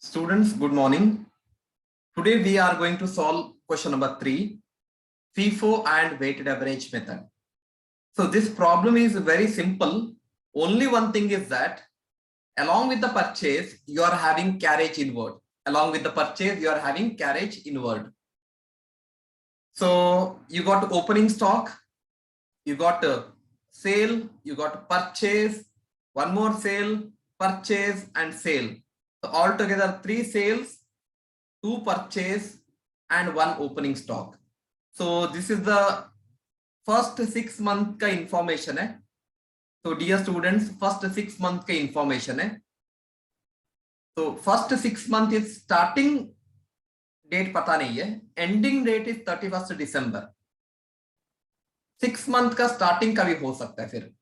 Students, good morning. Today we are going to solve question number 3, FIFO and weighted average method. So this problem is very simple. Only one thing is that along with the purchase, you are having carriage inward. Along with the purchase, you are having carriage inward. So you got opening stock, you got sale, you got purchase, one more sale, purchase and sale. So altogether 3 sales, 2 purchase and 1 opening stock. So this is the first 6 month का information है. So dear students, first 6 month का information है. So first 6 month is starting date पता नहीं है, ending date is 31st December. 6 month का starting कभी हो सकता है, फिर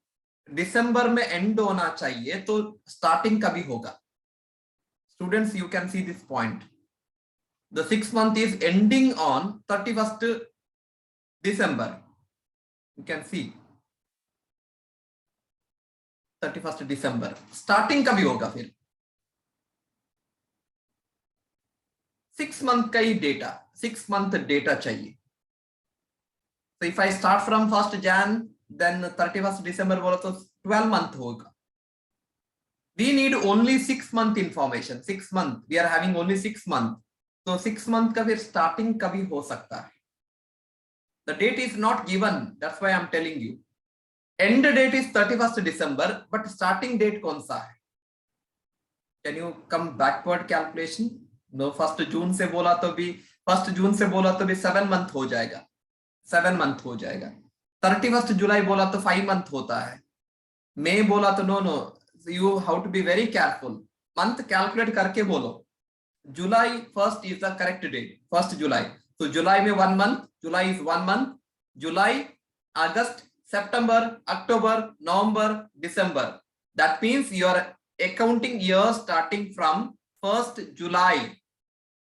दिसंबर में end होना चाहिए तो starting कभी होगा. Students, you can see this point. The 6 month is ending on 31st December. You can see 31st December. Starting कभी होगा फिर 6 month का ही data, 6 month data चाहिए. So if I start from 1st Jan, then 31st December बोला तो 12 month होगा. We need only 6 month information. 6 month. We are having only 6 month. So 6 month का फिर starting कभी हो सकता है. The date is not given. That's why I'm telling you. End date is 31st December, but starting date कौन सा है? Can you come backward calculation? No, 1st June से बोला तो भी 1st June से बोला तो भी 7 month हो जाएगा. 7 month हो जाएगा. 31st July बोला तो 5 month होता है. May बोला तो no. You have to be very careful. Month calculate करके बोलो. July 1st is the correct date. 1st July. So July में 1 month. July is 1 month. July, August, September, October, November, December. That means you are accounting year starting from 1st July.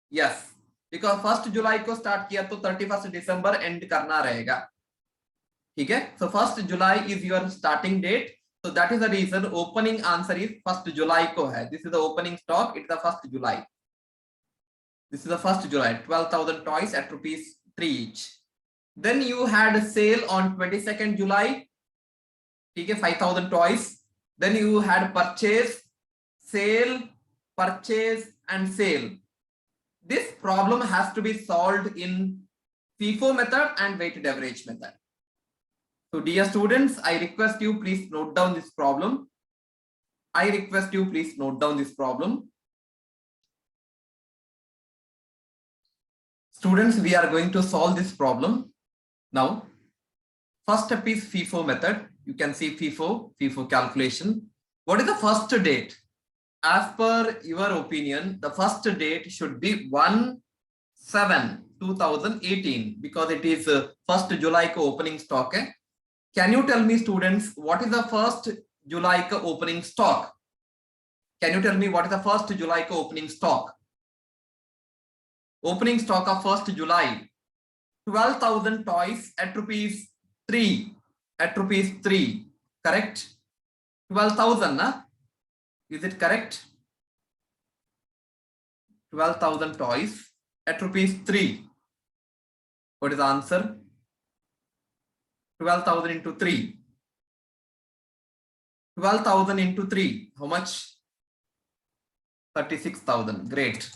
Yes, because 1st July को start किया तो 31st December end करना रहेगा. ठीक है? So 1st July is your starting date. So that is the reason opening answer is 1st July को है. This is the opening stock. It's the 1st July. This is the 1st July. 12,000 toys at ₹3 each. Then you had a sale on 22nd July. ठीक है, 5,000 toys. Then you had purchase, sale, purchase and sale. This problem has to be solved in FIFO method and weighted average method. So dear students, I request you please note down this problem. Students, we are going to solve this problem. Now, first step is FIFO method. You can see FIFO calculation. What is the first date? As per your opinion, the first date should be 1/7/2018 because it is 1st July का opening stock है. Can you tell me, students, what is the 1st July का opening stock? Can you tell me what is the 1st July का opening stock? Opening stock of 1st July, 12,000 toys at ₹3. At ₹3, correct? 12,000, na? Is it correct? 12,000 toys at ₹3. What is the answer? 12,000 into 3. 12,000 into 3. How much? 36,000. Great.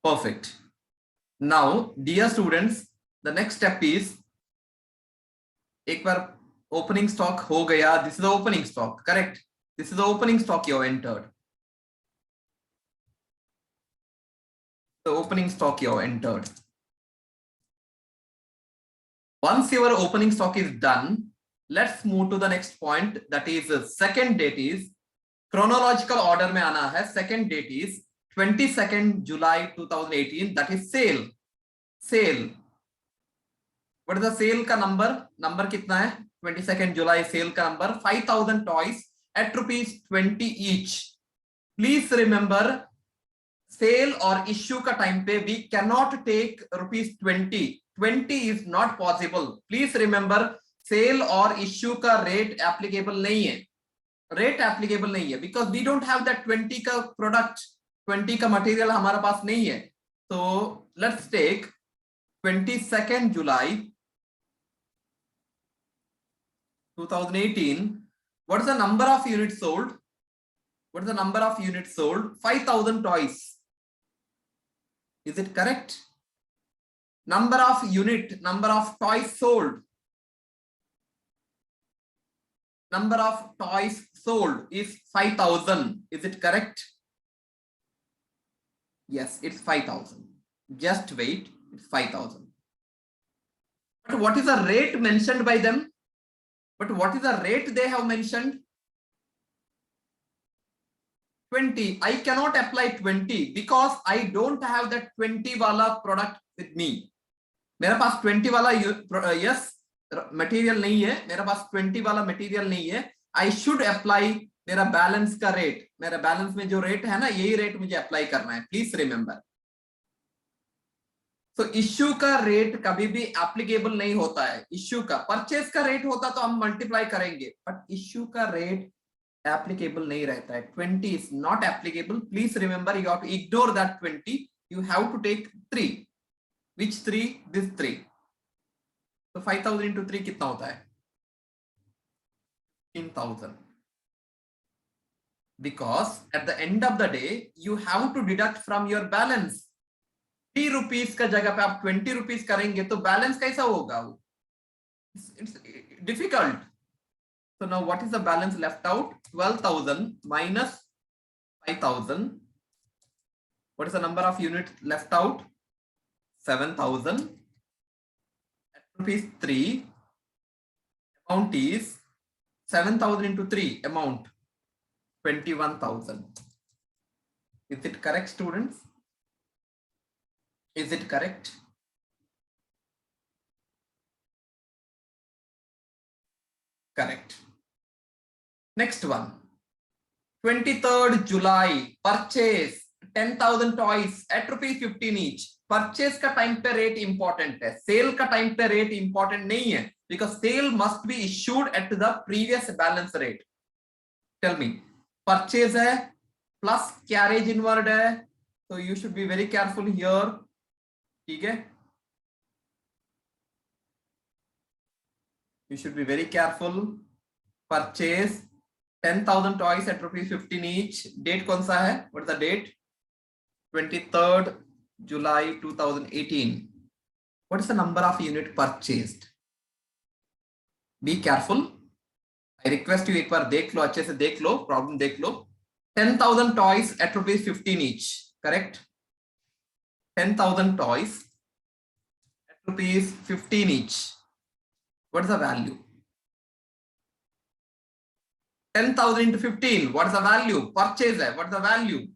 Perfect. Now, dear students, the next step is एक बार opening stock हो गया. This is the opening stock, correct? This is the opening stock you have entered. The opening stock you have entered. Once your opening stock is done, let's move to the next point. That is second date is chronological order में आना है. Second date is 22nd July 2018. That is sale. What is the sale का number कितना है? 22nd July sale का number 5,000 toys at ₹20 each. Please remember, sale or issue का time पे we cannot take ₹20. 20 is not possible. Please remember, sale or issue का rate applicable नहीं है. Because we don't have that 20 का product. 20 का material हमारे पास नहीं है, तो let's take 22nd July 2018. What is the number of units sold? What is the number of units sold? 5,000 toys. Is it correct? Number of toys sold. Number of toys sold is 5,000. Is it correct? Yes, it's 5,000. Just wait, it's 5,000. But what is the rate mentioned by them? But what is the rate they have mentioned? 20. I cannot apply 20 because I don't have that 20 wala product with me. मेरे पास 20 वाला yes material नहीं है, मेरे पास 20 वाला material नहीं है. I should apply मेरा balance का रेट, मेरा बैलेंस में जो रेट है ना, यही रेट मुझे अप्लाई करना है. Please remember. तो इश्यू का रेट कभी भी एप्लीकेबल नहीं होता है. इश्यू का, परचेज का रेट होता तो हम मल्टीप्लाई करेंगे, बट इश्यू का रेट एप्लीकेबल नहीं रहता है. 20 is not applicable. Please remember, you have to ignore that 20. You have to take 3. Which 3? This 3. So 5,000 into 3 कितना होता है? 15,000. Because at the end of the day, you have to deduct from your balance. 3 rupees का जगह पे आप 20 rupees करेंगे तो balance कैसा होगा? It's difficult. So now what is the balance left out? 12,000 minus 5,000. What is the number of units left out? 7,000 at rupees 3. Amount is 7,000 into 3. Amount 21,000. Is it correct, students? Is it correct? Correct. Next one. 23rd July. Purchase 10,000 toys at rupees 15 each. Purchase का time पे rate important है, sale का time पे rate important नहीं है, because sale must be issued at the previous balance rate. Tell me, purchase है plus carriage inward है, तो you should be very careful here. ठीक है, you should be very careful. Purchase 10,000 toys at rupees 15 each. Date कौन सा है? What is the date? 23rd July 2018. What is the number of unit purchased? Be careful. I request you एक बार देख लो, अच्छे से देख लो, प्रॉब्लम देख लो. 10,000 toys at rupees 15 each. Correct? 10,000 toys at rupees 15 each. What is the value? 10,000 into 15. What is the value? Purchase है. What is the value?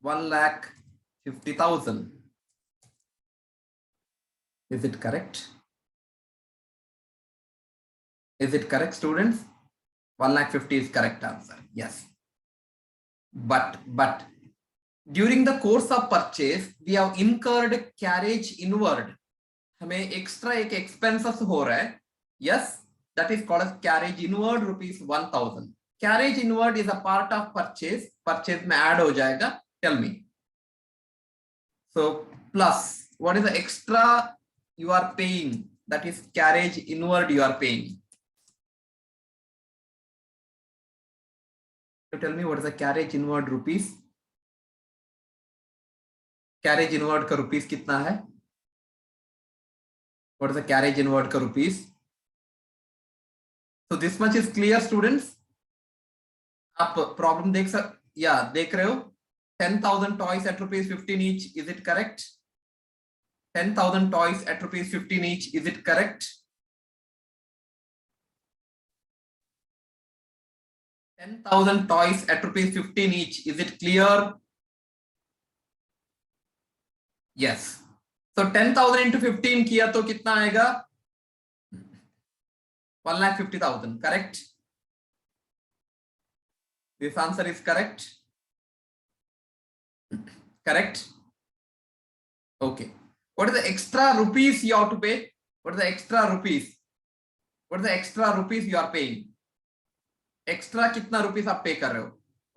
1,50,000. Is it correct? Is it correct, students? 1,50,000 is correct answer. Yes. But during the course of purchase, we have incurred carriage inward. हमें extra एक expenses हो रहा है. Yes, that is called as carriage inward, rupees 1,000. Carriage inward is a part of purchase. Purchase में add हो जाएगा. Tell me. So plus, what is the extra you are paying? That is carriage inward you are paying. So tell me, what is the carriage inward rupees? Carriage inward का rupees कितना है? What is the carriage inward का rupees? So this much is clear, students. आप problem देख देख रहे हो. 10,000 toys at rupees 15 each. Is it correct? 10,000 toys at rupees 15 each. Is it correct? 10,000 toys at rupees 15 each. Is it clear? Yes. So 10,000 into 15 किया तो कितना आएगा? 1,50,000. Correct? This answer is correct. Correct? Okay. What is the extra rupees you have to pay? What is the extra rupees? What is the extra rupees you are paying? Extra कितना rupees आप pay कर रहे हो?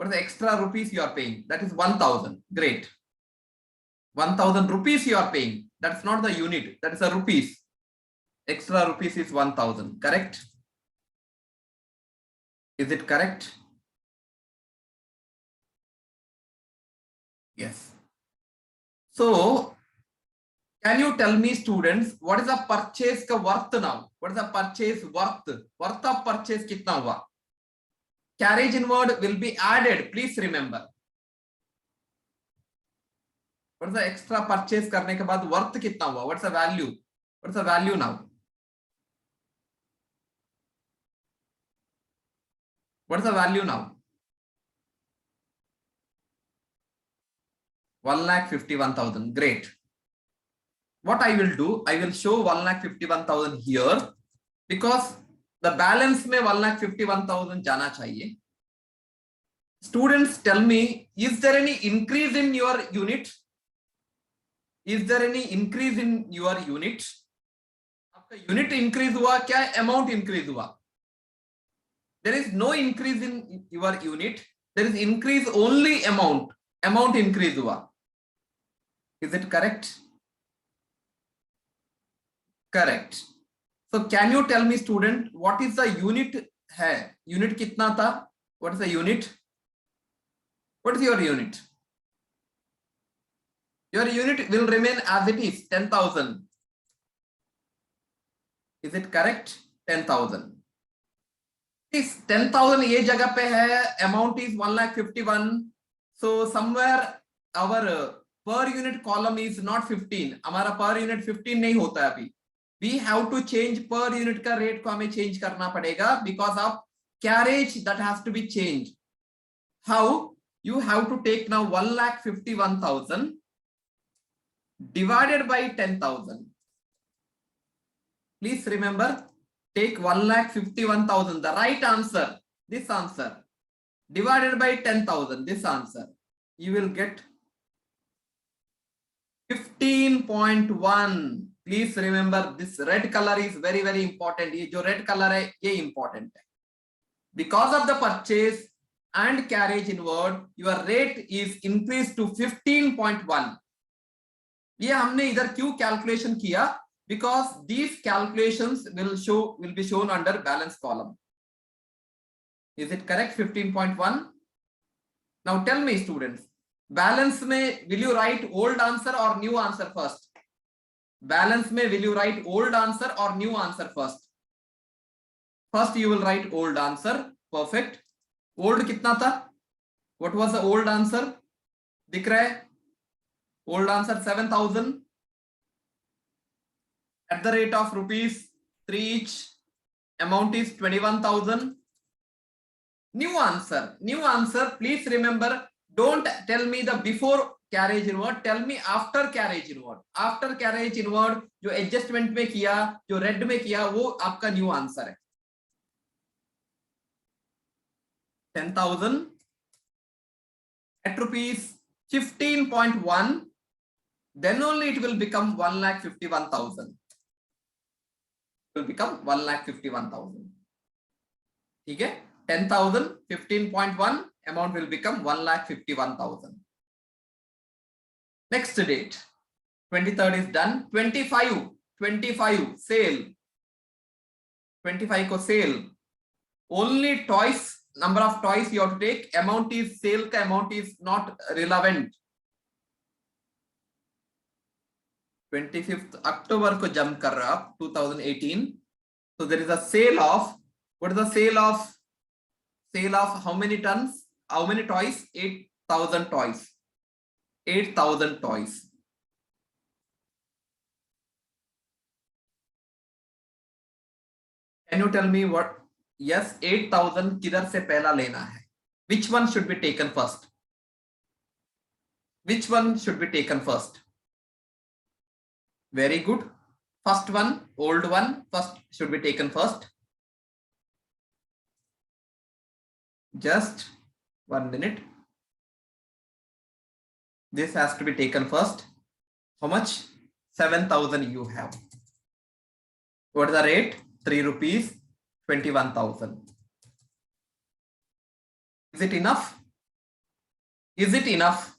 What is the extra rupees you are paying? That is 1000. Great. 1000 rupees you are paying. That's not the unit. That is a rupees. Extra rupees is 1000. Correct? Is it correct? Yes. So, can you tell me, students, what is the purchase ka worth now? What is the purchase worth? Worth of purchase kitna hua? Carriage inward will be added. Please remember. What is the extra purchase करने के बाद worth कितना हुआ? What's the value? What's the value now? What is the value now? 1,51,000. Great. What I will do, I will show 1,51,000 here because the balance में 1,51,000 जाना चाहिए. Students, tell me, is there any increase in your unit? Is there any increase in your unit? आपका unit increase हुआ क्या? Amount increase हुआ? There is no increase in your unit. There is increase only amount. Amount increase हुआ. Is it correct? Correct. So can you tell me, student, what is the unit है? Unit कितना था? What is the unit? What is your unit? Your unit will remain as it is, 10,000. Is it correct? 10,000. Is 10,000 ये जगह पे है, amount is 1,51,000. So somewhere our per unit column is not 15. हमारा per unit 15 नहीं होता है अभी. We have to change per unit का rate को हमें change करना पड़ेगा because of carriage that has to be changed. How? You have to take now 1,51,000 divided by 10,000. Please remember, take 1,51,000, the right answer, this answer, divided by 10,000, this answer. You will get 15.1. Please remember, this red color is very, very important. ये जो red color है, ये important है. Because of the purchase and carriage inward, your rate is increased to 15.1. ये हमने इधर क्यों calculation किया? Because these calculations will be shown under balance column. Is it correct? 15.1. Now tell me, students, balance में will you write old answer or new answer first? Balance में will you write old answer or new answer first? First you will write old answer. Perfect. Old कितना था? What was the old answer? दिख रहा है? Old answer 7,000 at the rate of rupees 3 each. Amount is 21,000. New answer. New answer. Please remember, don't tell me the before carriage inward. Tell me after carriage inward. After carriage inward, जो adjustment में किया, जो red में किया, वो आपका new answer है. 10,000 at rupees 15.1. Then only it will become 1,51,000. It will become 1,51,000. ठीक है? 10,000, 15.1, amount will become 1,51,000. Next date, 23rd is done. 25, sale. 25 को sale. Only toys, number of toys you have to take. Amount is sale का amount is not relevant. 25th October को jump कर रहा आप 2018. So there is a sale of, what is the sale of? Sale of how many tons? How many toys? 8,000 toys. 8,000 toys. Can you tell me what? Yes, 8,000 किधर से पहला लेना है? Which one should be taken first? Which one should be taken first? Very good. First one, old one, first should be taken first. Just 1 minute. This has to be taken first. How much? 7,000 you have. What is the rate? 3 rupees, 21,000. Is it enough? Is it enough?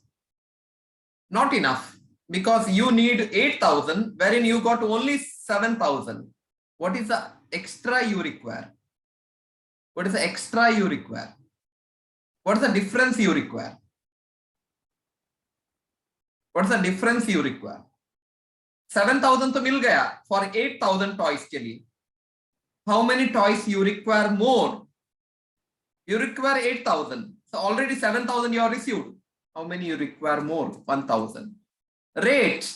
Not enough, because you need 8,000 wherein you got only 7,000. What is the extra you require? What is the extra you require? What is the difference you require? What's the difference you require? 7,000 तो मिल गया for 8,000 toys के लिए. How many toys you require more? You require 8,000. So already 7,000 you have received. How many you require more? 1,000. Rate.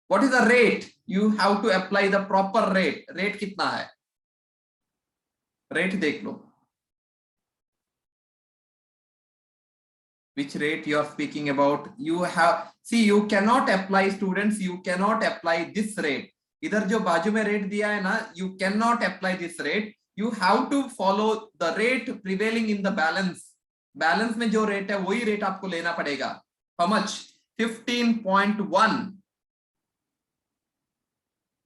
What is the rate? You have to apply the proper rate. Rate कितना है? Rate देख लो. Which rate you are speaking about? You have, see, you cannot apply, students, you cannot apply this rate. इधर जो बाजू में rate दिया है ना, you cannot apply this rate. You have to follow the rate prevailing in the balance. Balance में जो rate है वही rate आपको लेना पड़ेगा. How much? 15.1.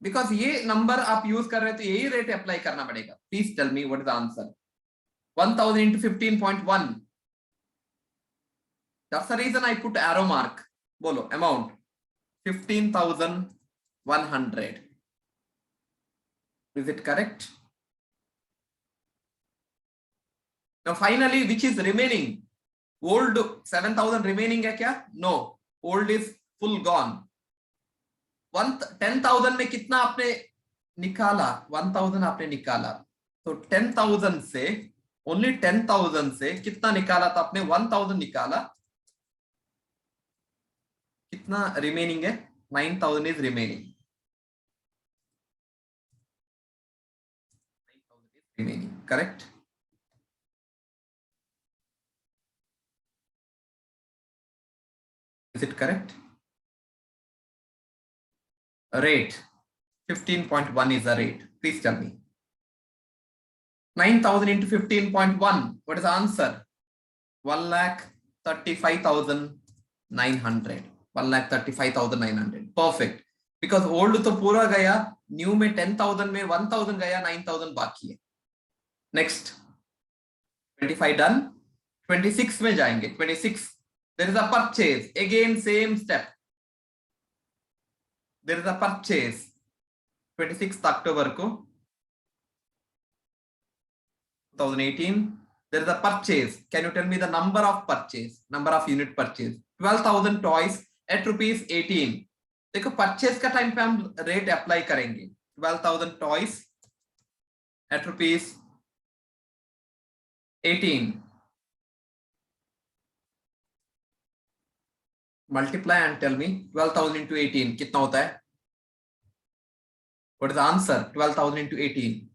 Because ये number आप use कर रहे हैं तो यही rate apply करना पड़ेगा. Please tell me what is the answer. 1,000 into 15.1. That's the reason I put arrow mark. Bolo, amount 15,100. Is it correct? Now finally, which is remaining? Old 7,000 remaining है क्या? No, old is full gone. 10,000 में कितना आपने निकाला? 1,000 आपने निकाला. तो 10,000 से only 10,000 से कितना निकाला था आपने? 1,000 निकाला. कितना रिमेनिंग है? 9,000 is remaining. 9,000 is remaining. Correct? Is it correct? Rate 15.1 is the rate. Please tell me. 9,000 into 15.1. What is the answer? 1,35,900. 1,35,900. Perfect. Because old तो पूरा गया, new में 10,000 में 1,000 गया, 9,000 बाकी है. Next. 25 done. 26 में जाएंगे. 26. There is a purchase. Again same step. There is a purchase. 26th October को 2018. There is a purchase. Can you tell me the number of purchase? Number of unit purchase. 12,000 toys at rupees 18. देखो purchase का time पे हम rate apply करेंगे. 12,000 toys at rupees 18. Multiply and tell me 12,000 into 18 कितना होता है? What is the answer? 12,000 into 18.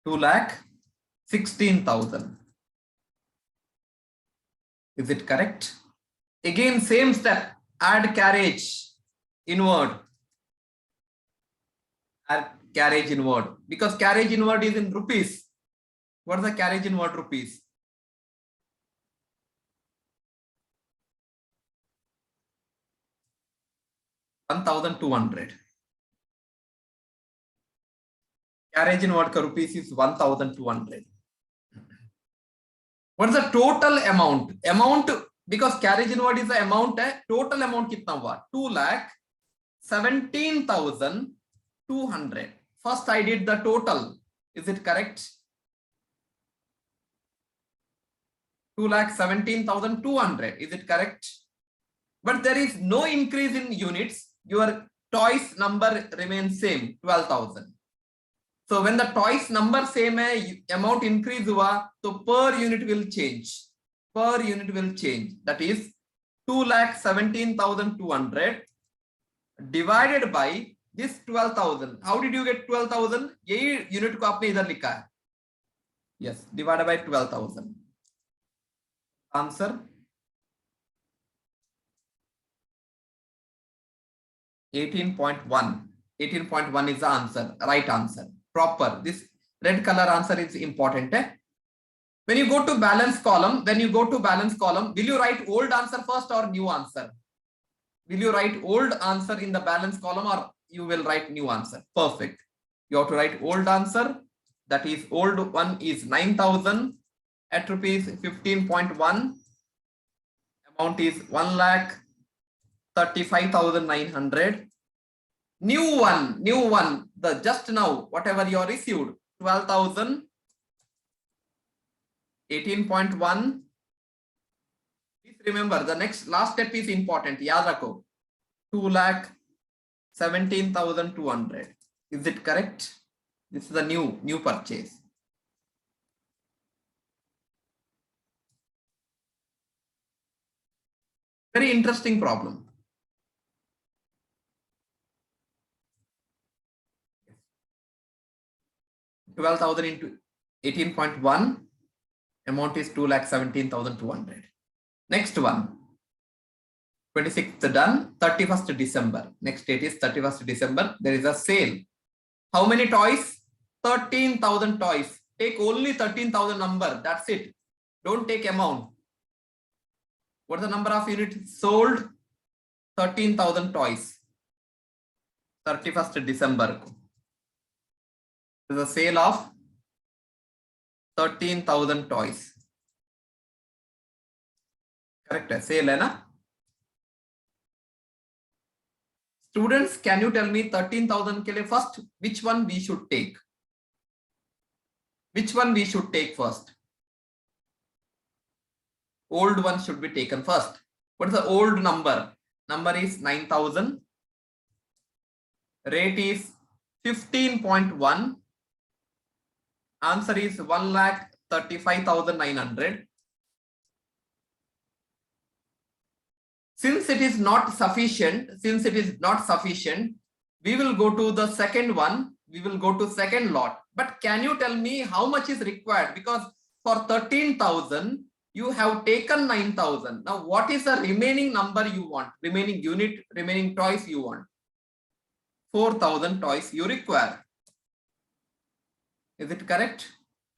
2,16,000. Is it correct? Again, same step. Add carriage inward. Add carriage inward. Because carriage inward is in rupees. What is the carriage inward rupees? $1,200. Carriage inward का rupees is 1,200. What is the total amount? Amount, because carriage inward is the amount है. Total amount कितना हुआ? 2,17,200. First I did the total. Is it correct? 2,17,200. Is it correct? But there is no increase in units. Your toys number remains same, 12,000. So when the toys number same है, amount increase हुआ, तो per unit will change. Per unit will change. That is 2,17,200 divided by this 12,000. How did you get 12,000? यही unit को आपने इधर लिखा है. Yes, divided by 12,000. Answer 18.1. 18.1 is the answer. Right answer. Proper. This red color answer is important. When you go to balance column, will you write old answer first or new answer? Will you write old answer in the balance column or you will write new answer? Perfect. You have to write old answer. That is, old one is 9,000 at rupees 15.1. Amount is 1,35,900. New one, the just now, whatever you are received, 12,000, 18.1. Please remember the last step is important. Yaad rakho. 2,17,200. Is it correct? This is the new purchase. Very interesting problem. $12,000 into 18.1. Amount is 2,17,200. Next one. 26th done. 31st December. Next date is 31st December. There is a sale. How many toys? 13,000 toys. Take only 13,000 number. That's it. Don't take amount. What is the number of units sold? 13,000 toys. 31st December. There is a sale of 13,000 toys. Correct? Sale hai na? Students, can you tell me 13,000 ke liye first which one we should take? Which one we should take first? Old one should be taken first. What is the old number? Number is 9,000. Rate is 15.1. Answer is 1,35,900. Since it is not sufficient, we will go to the second one. We will go to second lot. But can you tell me how much is required? Because for 13,000, you have taken 9,000. Now, what is the remaining number you want? Remaining unit, remaining toys you want? 4,000 toys you require. Is it correct?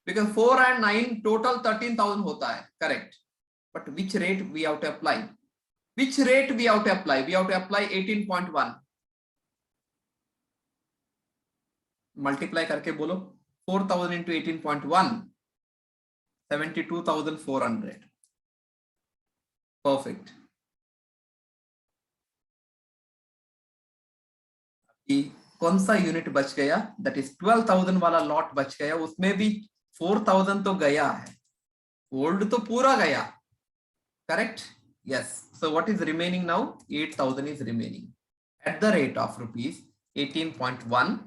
Because 4 and 9 total 13,000 hota hai. Correct. But which rate we have to apply? Which rate we have to apply? We have to apply 18.1. Multiply karke bolo. 4,000 into 18.1. 72,400. Perfect. कौन सा unit बच गया? That is 12,000 वाला lot बच गया. उसमें भी 4,000 तो गया है. ओल्ड तो पूरा गया. Correct? Yes. So what is remaining now? 8,000 is remaining at the rate of rupees 18.1.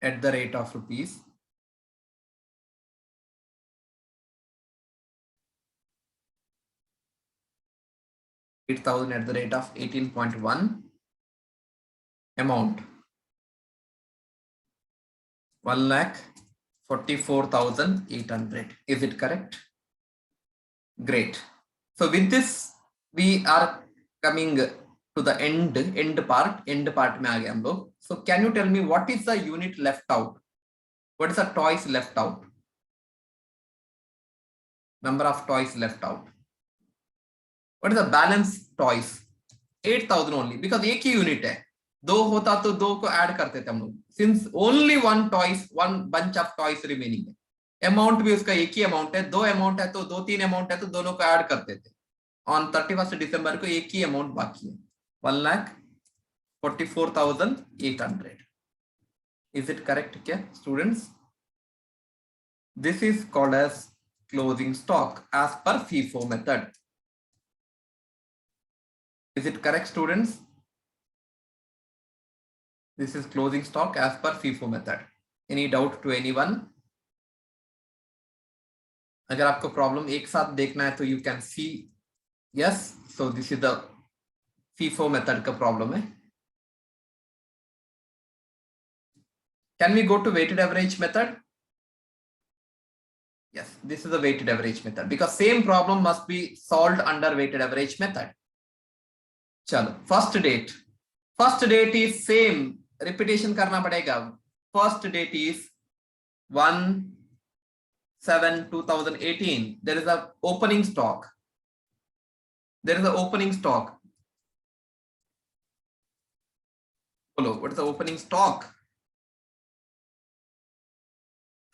At the rate of rupees 8,000 at the rate of 18.1. Amount 1,44,800. Is it correct? Great. So with this, we are coming to the end part mein aa gaye hum log. So can you tell me what is the unit left out? What is the toys left out? Number of toys left out. What is the balance toys? 8,000 only, because एक ही unit है. दो होता तो दो को add करते थे हम लोग. Since only one bunch of toys remaining है. Amount भी उसका एक ही amount है. दो amount है तो दो तीन amount है तो दोनों को add करते थे. On 31st December को एक ही amount बाकी है. 1,44,800. Is it correct क्या students? This is called as closing stock as per FIFO method. Is it correct students? This is closing stock as per FIFO method. Any doubt to anyone? अगर आपको problem एक साथ देखना है तो you can see. Yes, so this is the FIFO method का problem है. Can we go to weighted average method? Yes, this is the weighted average method because same problem must be solved under weighted average method. चलो, first date is same, repetition करना पड़ेगा. First date is 1/7/2018. There is a opening stock. Follow. What is the opening stock?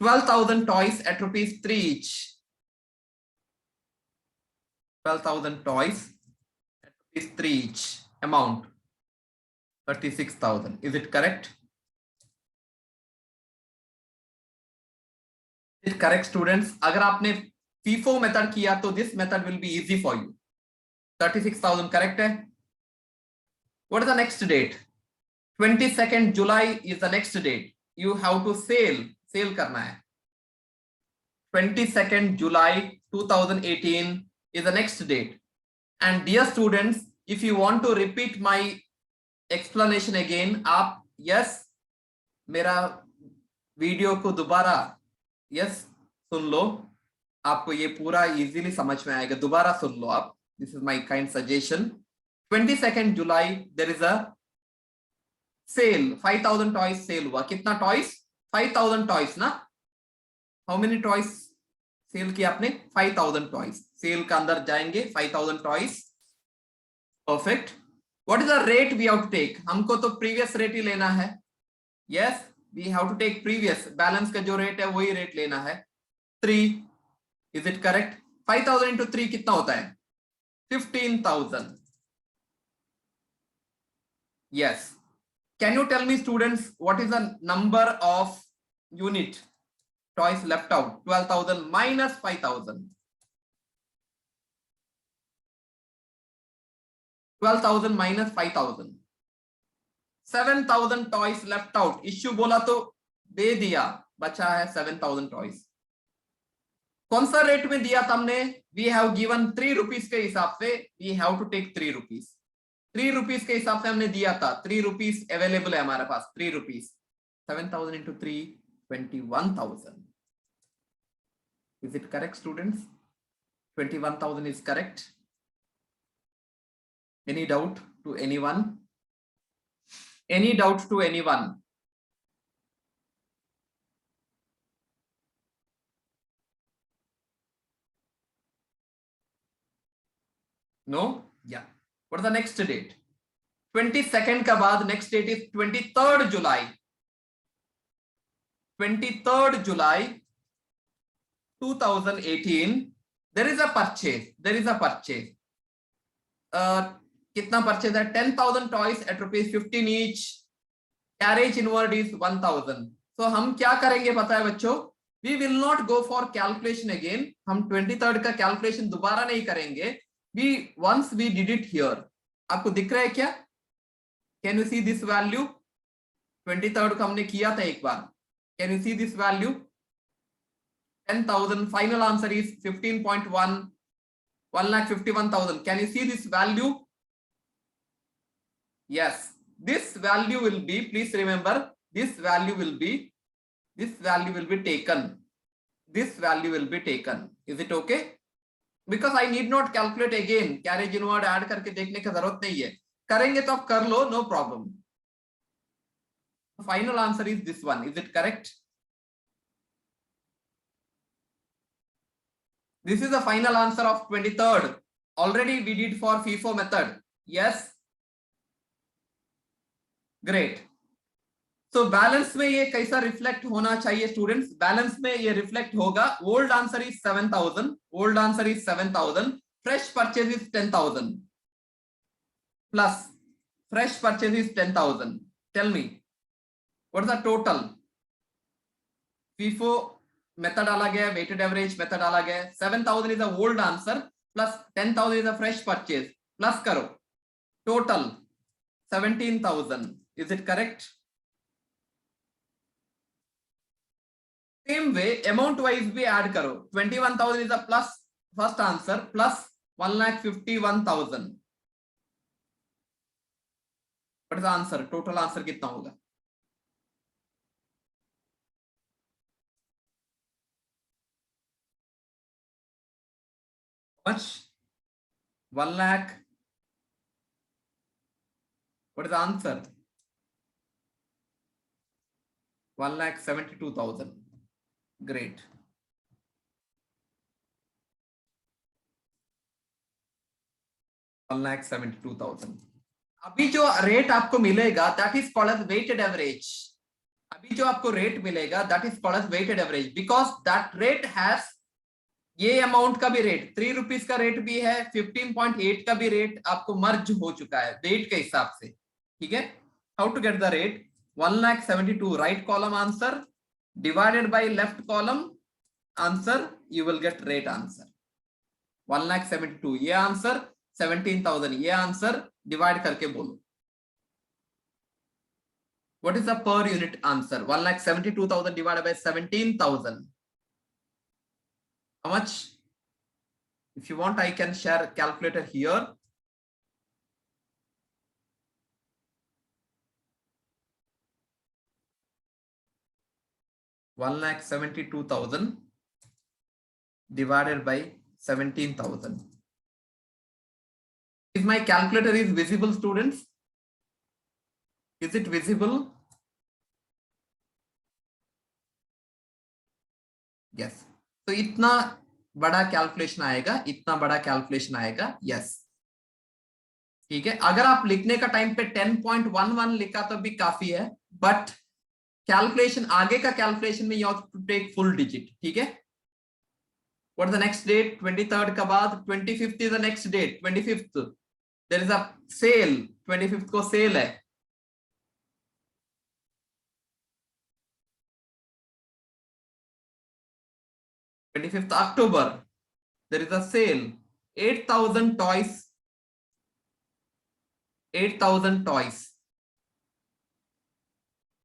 12,000 toys at rupees 3 each. 12,000 toys, is 3 each, amount 36,000. Is it correct? Is it correct, students? अगर आपने FIFO method किया तो this method will be easy for you. 36,000 correct है? What is the next date? 22nd July is the next date. You have to sale करना है. 22nd July 2018 is the next date. And dear students, if you want to repeat my explanation again, आप yes मेरा video को दोबारा yes सुन लो, आपको ये पूरा easily समझ में आएगा. दोबारा सुन लो आप. This is my kind suggestion. 22nd July there is a sale. 5,000 toys sale हुआ. कितना toys? 5,000 toys ना? How many toys सेल किया आपने? 5,000 toys. सेल का अंदर जाएंगे. 5,000 toys. Perfect. What is the rate we have to take? हमको तो previous rate ही लेना है. Yes, we have to take previous. Balance का जो rate है वही rate लेना है. 3. Is it correct? 5,000 into 3 कितना होता है? 15,000. Yes. Can you tell me, students, what is the number of unit toys left out? 12,000 minus 5,000. 12,000 minus 5,000. 7,000 toys left out. Issue बोला तो दे दिया, बचा है 7,000 toys. कौन सा रेट में दिया था हमने? We have given 3 rupees के हिसाब से we have to take 3 rupees. 3 rupees के हिसाब से हमने दिया था. 3 rupees अवेलेबल है हमारे पास. 3 rupees. 7,000 into 3, 21,000. Is it correct, students? 21,000 is correct. Any doubt to anyone? Any doubt to anyone? No? Yeah. What is the next date? 22nd का बाद next date is 23rd July. 23rd July 2018. There is a purchase. There is a purchase. कितना purchase है? 10,000 toys at ₹15 each. Carriage inward is 1,000. So हम क्या करेंगे पता है बच्चों? We will not go for calculation again. हम 23rd का calculation दोबारा नहीं करेंगे. Once we did it here. आपको दिख रहा है क्या? Can you see this value? 23rd को हमने किया था एक बार. Can you see this value? 10,000. Final answer is 15.1. 1,51,000. Can you see this value? Yes. This value will be, please remember, this value will be taken. This value will be taken. Is it okay? Because I need not calculate again. Carriage inward add करके देखने की जरूरत नहीं है. करेंगे तो आप कर लो, no problem. The final answer is this one. Is it correct? This is the final answer of 23rd. Already we did for FIFO method. Yes. Great. So balance में ये कैसा reflect होना चाहिए students? Balance में ये reflect होगा. Old answer is 7,000. Old answer is 7,000. Fresh purchase is 10,000. Plus fresh purchase is 10,000. Tell me, what is the total? FIFO method अलग है, weighted average method अलग है. 7,000 is the old answer. Plus 10,000 is the fresh purchase. Plus करो. Total 17,000. Is it correct? Same way, amount wise भी add करो. 21,000 is the plus first answer plus 1,51,000. What is the answer? Total answer कितना होगा? How much? 1 lakh. What is the answer? 1,72,000. Great. $1,72,000. अभी जो rate आपको मिलेगा that is called as weighted average. अभी जो आपको रेट मिलेगा that is called as weighted average because that rate has ये अमाउंट का भी रेट 3 रुपीज का रेट भी है, 15.8 का भी रेट आपको मर्ज हो चुका है वेट के हिसाब से, ठीक है। How to get the rate? 1,72,000 right column answer divided by left column answer, you will get rate answer 1,72,000 ये आंसर, 17,000 ये आंसर, डिवाइड करके बोलो what is the per unit answer? 1,72,000 divided by 17,000, how much? If you want, I can share calculator here. $1,72,000 divided by 17,000. Is my calculator is visible, students? Is it visible? Yes. तो इतना बड़ा calculation आएगा, इतना बड़ा calculation आएगा, yes, ठीक है। अगर आप लिखने का टाइम पे 10.11 लिखा तो भी काफी है, बट कैलकुलेशन आगे का कैलकुलेशन में you have to take full digit, ठीक है। What is the next date? 23rd का बाद 25th is the next date. 25th there is a sale, 25th को सेल है। October 25th there is a sale, 8,000 toys, 8,000 toys,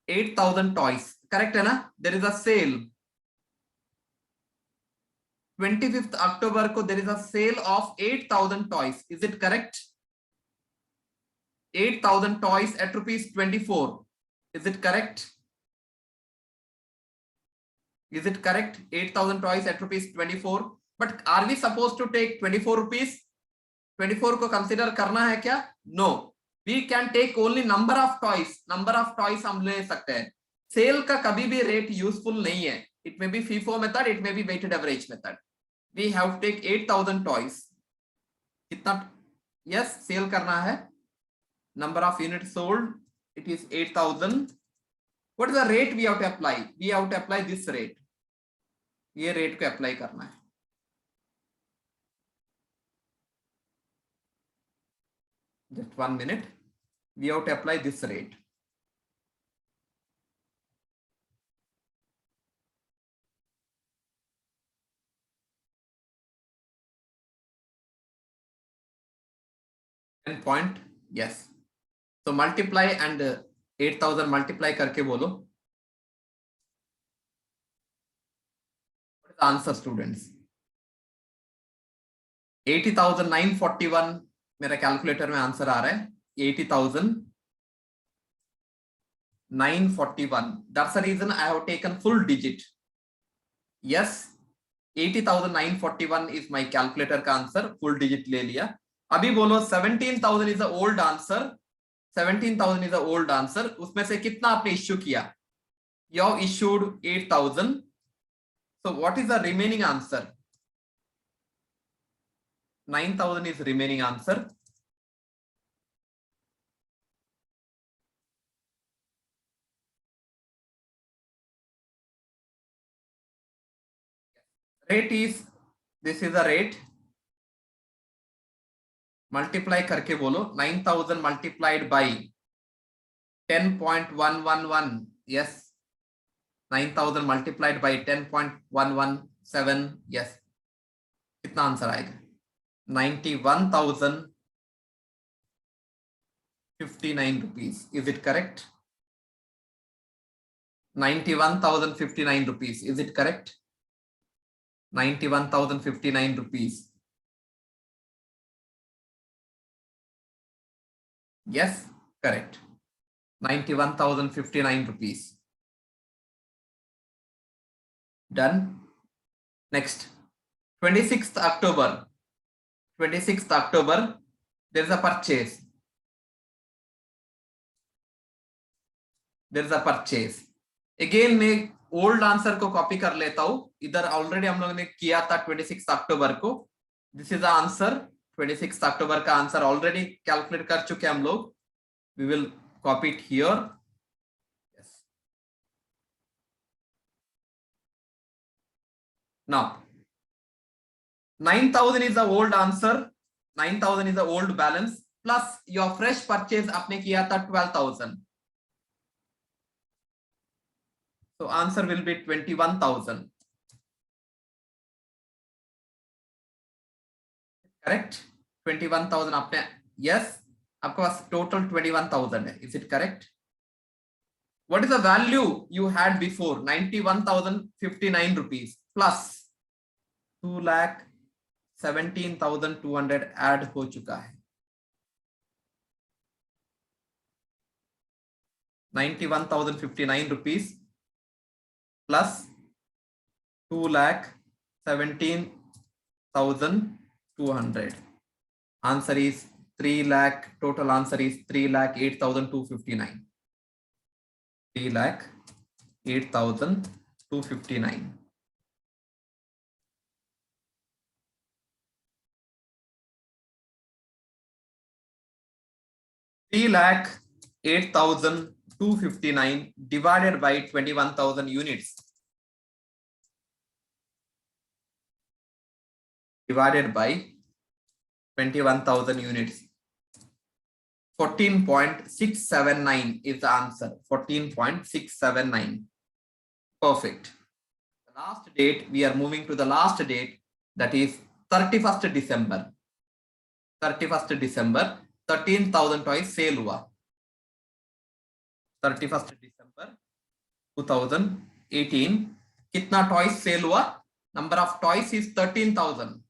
8,000 toys, correct है ना? There is a sale 25th October को there is a sale of 8,000 toys, is it correct? 8,000 toys at rupees 24, is it correct? Is it correct? 8,000 toys at rupees 24, but are we supposed to take 24 rupees? 24 को consider करना है क्या? No, we can take only number of toys, number of toys हम ले सकते हैं। Cell का कभी भी रेट यूजफुल नहीं है, it may be FIFO method, it may be weighted average method. We have to take 8,000 toys, कितना? yes, सेल करना है, number of units sold, it is 8,000. what is the rate we have to apply? We have to apply this rate, ये rate को apply करना है। just 1 minute, we have to apply this rate. Point, yes. So multiply and 8,000 multiply करके बोलो, what is the answer students? 80,941 मेरा calculator में answer आ रहा है, 80,941. That's the reason I have taken full digit. Yes, 80,941 is my calculator का answer, full digit ले लिया। अभी बोलो 17,000 is the old answer, 17,000 is the old answer, उसमें से कितना आपने इश्यू किया? You have issued 8,000. So what is the remaining answer? 9,000 is remaining answer. Rate is, this is the rate, multiply करके बोलो, 9,000 multiplied by 10.111, yes, 9,000 multiplied by 10.117, yes, कितना answer आएगा? 91,059 rupees, is it correct? 91,059 rupees, is it correct? 91,059 rupees. Yes, correct. 91,059 rupees. Done. Next, 26th October. 26th October, there is a purchase. There is a purchase. Again, मैं old answer को copy कर लेता हूं, इधर already हम लोगों ने किया था 26 अक्टूबर को। दिस इज द आंसर, 26 अक्टूबर का आंसर ऑलरेडी कैलकुलेट कर चुके हम लोग। We will copy it here. Now 9,000 is the old answer, 9,000 is the old balance, plus your fresh purchase आपने किया था 12,000, so answer will be 21,000. correct? 21,000 आपने, yes, आपके पास total 21,000 है, is it correct? What is the value you had before? 91,059 rupees plus 2,17,200 add हो चुका है. 91,059 rupees plus 2,17,200. Answer is 3 lakh. Total answer is 3,08,259. 3,08,259. $3,08,259 divided by 21,000 units. Divided by 21,000 units. 14.679 is the answer. 14.679. Perfect. The last date, we are moving to the last date, that is 31st December. 31st December, 13,000 toys sale हुआ. 31st December 2018 कितना toys sale हुआ? Number of toys is 13,000.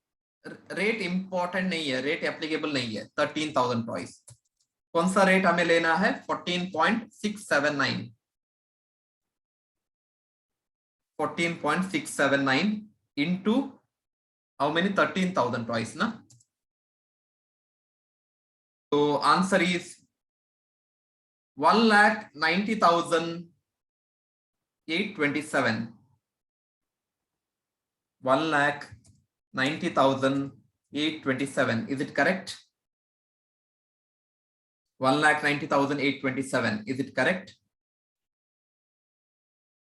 Rate important नहीं है, rate applicable नहीं है. 13,000 toys. कौन सा rate हमें लेना है? 14.679. 14.679 into how many? 13,000 toys, na? So answer is 1,90,827. 1,90,827. Is it correct? 1,90,827. Is it correct?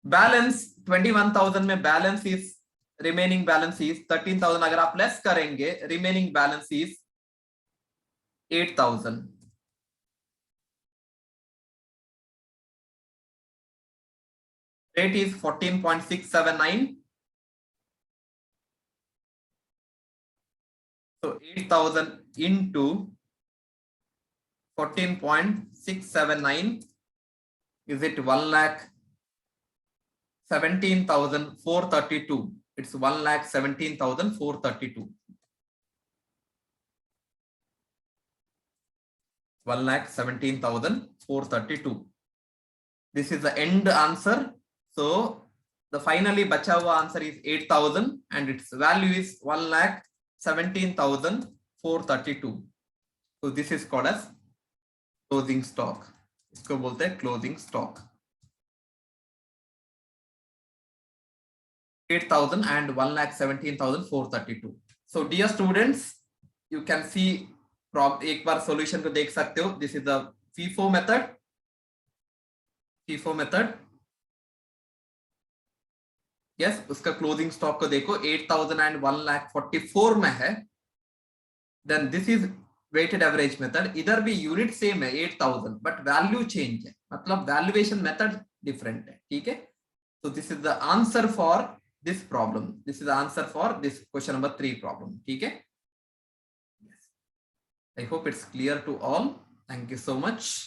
Balance 21,000 में balance is, remaining balance is 13,000. अगर आप less करेंगे, remaining balance is 8,000. Rate is 14.679. So 8,000 into 14.679, is it 1,17,432? It's 1,17,432. 1,17,432. This is the end answer. So the finally bacha hua answer is 8,000 and its value is 1,17,432. So this is called as closing stock. इसको बोलते हैं closing stock. 8,000 and 1,17,432. So dear students, you can see एक बार solution को देख सकते हो. This is the FIFO method. FIFO method. Yes, उसका closing stock को देखो 8,000 and 1,44,000 में है. Then this is weighted average method. इधर भी unit same है 8,000 but value change है. मतलब valuation method different है. ठीक है? So this is the answer for this problem. This is the answer for this question number 3 problem. ठीक है? Yes. I hope it's clear to all. Thank you so much.